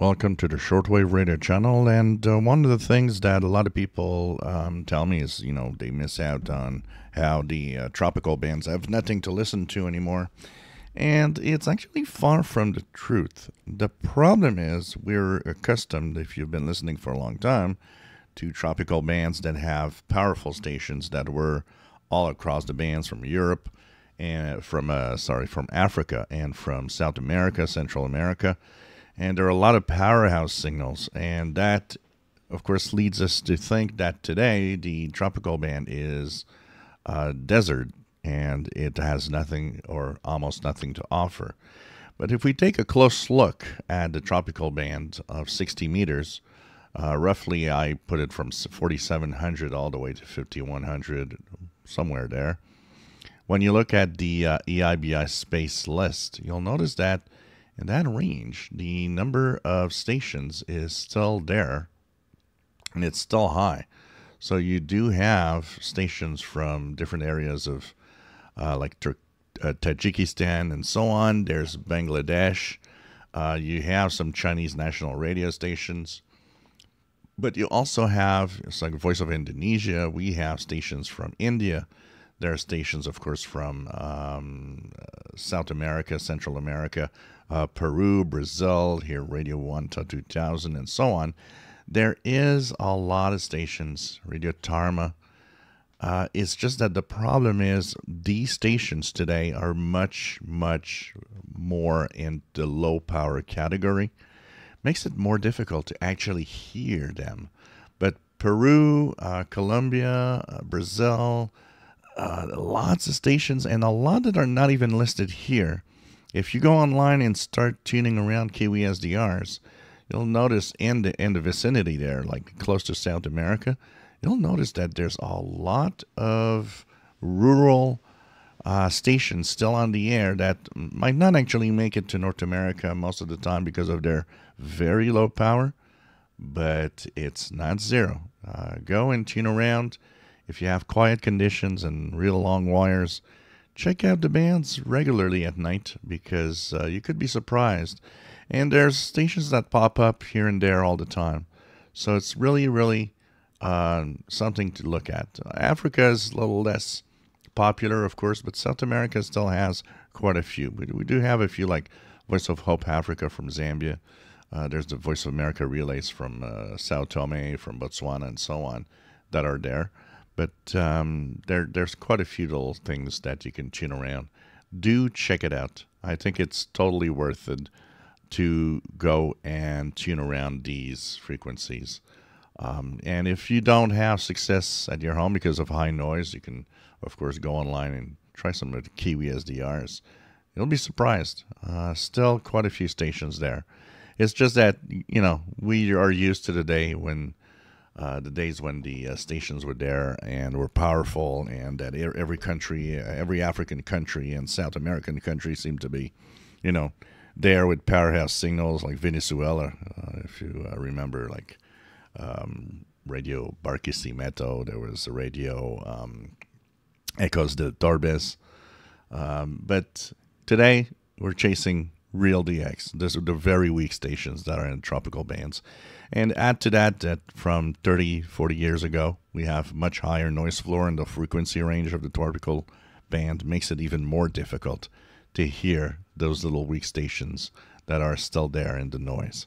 Welcome to the Shortwave Radio channel. And one of the things that a lot of people tell me is, they miss out on how the tropical bands have nothing to listen to anymore. And it's actually far from the truth. The problem is we're accustomed, if you've been listening for a long time, to tropical bands that have powerful stations that were all across the bands from Europe and from Africa and from South America, Central America. And there are a lot of powerhouse signals, and that, of course, leads us to think that today the tropical band is desert and it has nothing or almost nothing to offer. But if we take a close look at the tropical band of 60 meters, roughly I put it from 4,700 all the way to 5,100, somewhere there. When you look at the EIBI space list, you'll notice that in that range, the number of stations is still there, and it's still high. So you do have stations from different areas of like Tajikistan and so on. There's Bangladesh. You have some Chinese national radio stations. But you also have, it's like Voice of Indonesia. We have stations from India. There are stations, of course, from South America, Central America, Peru, Brazil, here Radio 1 to 2000, and so on. There is a lot of stations, Radio Tarma. It's just that the problem is these stations today are much, much more in the low power category. Makes it more difficult to actually hear them. But Peru, Colombia, Brazil, lots of stations, and a lot that are not even listed here. If you go online and start tuning around KWSDRs, you'll notice in the vicinity there, like close to South America, you'll notice that there's a lot of rural stations still on the air that might not actually make it to North America most of the time because of their very low power, but it's not zero. Go and tune around. If you have quiet conditions and real long wires, check out the bands regularly at night because you could be surprised. And there's stations that pop up here and there all the time. So it's really, really something to look at. Africa is a little less popular, of course, but South America still has quite a few. We do have a few like Voice of Hope Africa from Zambia. There's the Voice of America relays from Sao Tome, from Botswana, and so on that are there. But there's quite a few little things that you can tune around. Do check it out. I think it's totally worth it to go and tune around these frequencies. And if you don't have success at your home because of high noise, you can, of course, go online and try some of the KWSDRs. You'll be surprised. Still quite a few stations there. It's just that, we are used to the days when the stations were there and were powerful, and that every country, every African country and South American country seemed to be, there with powerhouse signals like Venezuela, if you remember, like Radio Barquisimeto, there was a radio Ecos de Torbes. But today we're chasing real DX. Those are the very weak stations that are in tropical bands. And add to that from 30, 40 years ago, we have much higher noise floor, and the frequency range of the tropical band makes it even more difficult to hear those little weak stations that are still there in the noise.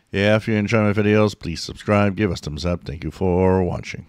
Yeah, if you enjoy my videos, please subscribe, give us thumbs up. Thank you for watching.